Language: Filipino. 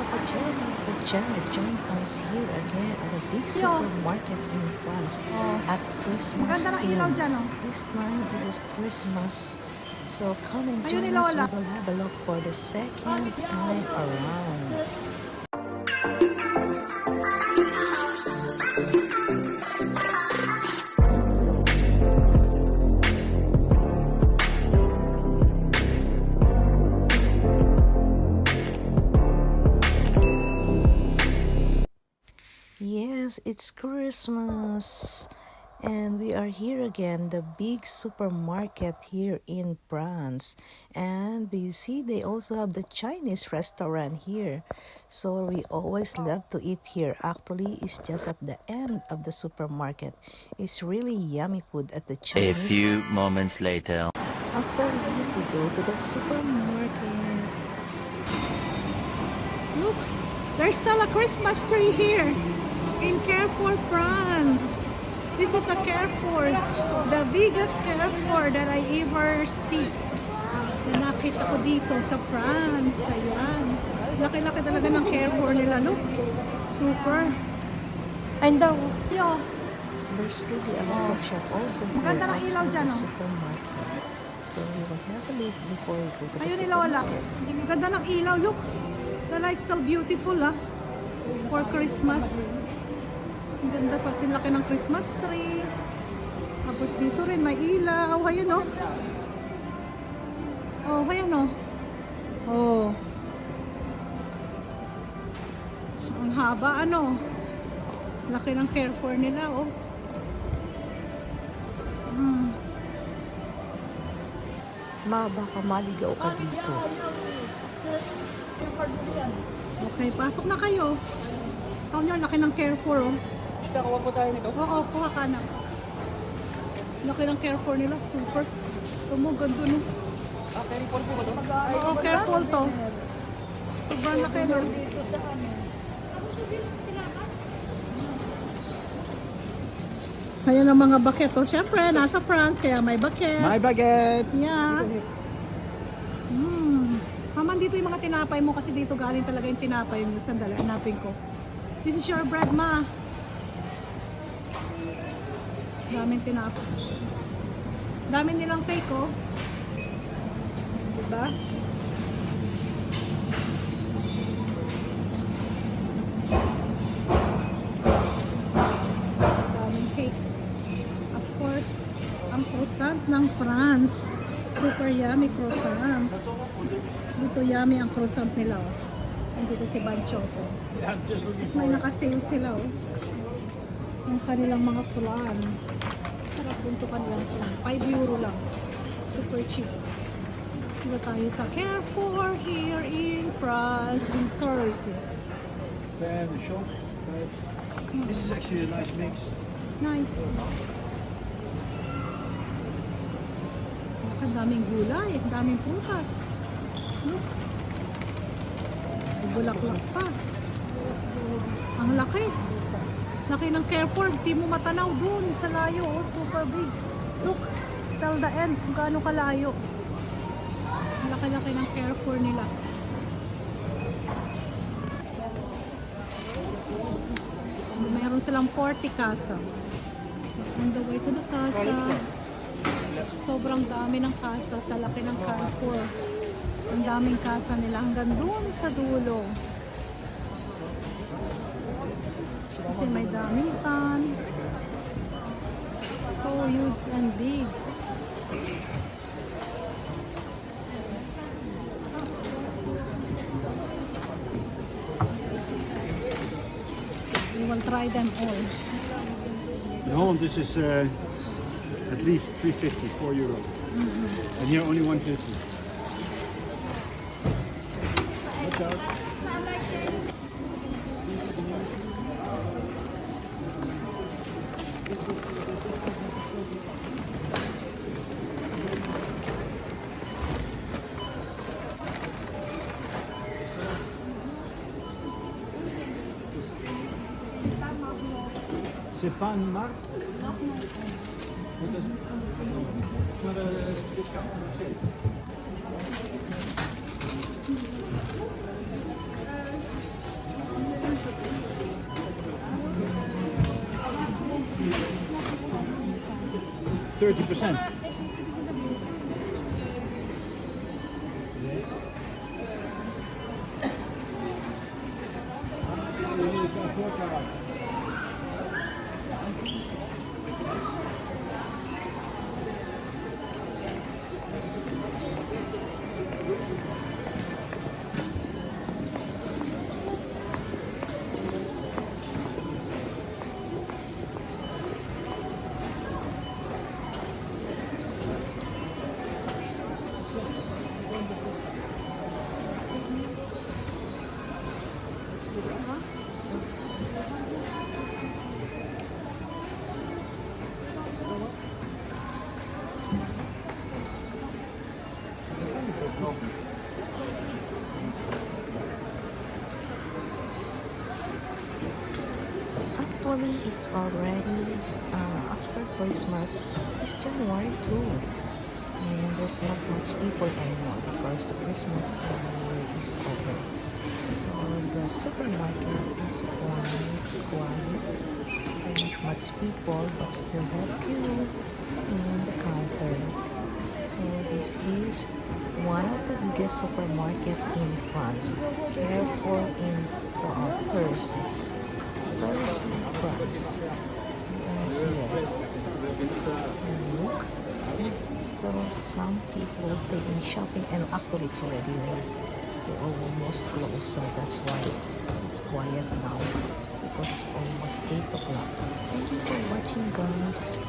Pajama join us here again at a big supermarket in France at Christmas time. This time, this is Christmas. So come and join us. We will have a look for the second time around. Yes, it's Christmas and we are here again, the big supermarket here in France. And you see, they also have the Chinese restaurant here. So we always love to eat here. Actually, it's just at the end of the supermarket. It's really yummy food at the Chinese. A few moments later. After we eat, we go to the supermarket. Look, there's still a Christmas tree here in Carrefour, France. This is a Carrefour, the biggest Carrefour that I ever see. Na nakita ko dito sa France. Ayan. Laki-laki talaga ng Carrefour nila. Look, super. Ayun daw. Yo. There's really a lot of shop also here Maganda ng ilaw outside dyan, the oh. supermarket. So we will have a look before we go to the Ayun ni Lola. supermarket. Ang ganda ng ilaw. Look, the light's still beautiful, ah. For Christmas. Ang ganda pati laki ng Christmas tree. Tapos dito rin may ilaw. Ayan, oh. Oh, ayan, oh. Oh. Ang haba, ano. Laki ng Carrefour nila, oh. Baka maligaw ka dito. Okay, pasok na kayo. Ikaw nyo, laki ng Carrefour, oh. Kuha po tayo nito. Oo, kuha ka na. Laki ng Carrefour nila, super. Ito mo, ganda, no. Careful po ba ito? Oo, careful to. Sobrang laki, no. Ayan ang mga bucket, oh. Siyempre, nasa France, kaya may bucket. My baguette! Yeah. Maman, dito yung mga tinapay mo kasi dito galing talaga yung tinapay mo. Sandali, hanapin ko. This is your bread, ma. Daming tinapay. Daming nilang cake, oh. Diba? Daming cake. Of course, ang croissant ng France. Super yummy croissant. Dito yummy ang croissant nila, oh. Dito si Banchoco. Tapos may naka-sale sila, oh. Yung kanilang mga flan. Sarap din to kanilang flan. 5 euro lang. Super cheap. Dito tayo sa Carrefour here in France, in Tours. And the shop. This is actually a nice mix. Nice. Ang daming gulay, ang daming prutas. Look. Bulaklak pa. Ang laki. Laki ng Carrefour, di mo matanaw dun sa layo, oh, super big. Look, till the end, kung gaano kalayo. Laki-laki ng Carrefour nila. Meron silang 40 kasa. On the way to the kasa. Sobrang dami ng kasa sa laki ng Carrefour. Ang daming kasa nila hanggang dun sa dulo. Kasi may damitan. So huge and big. We will try them all. In Holland this is at least 350, 4 euro. And here only 150. Watch out. C'est pas une marque? What is it? It's not a discount on the sale. 30%. Actually, it's already after Christmas. It's January 2. And there's not much people anymore because the Christmas Eve is over. So the supermarket is quite quiet. There are not much people but still have queue in the counter. So this is one of the biggest supermarket in France. Carrefour in Thursday, France. We are here. And look, still some people taking shopping, and actually it's already late. They almost closed, so that's why it's quiet now because it's almost 8 o'clock. Thank you for watching, guys.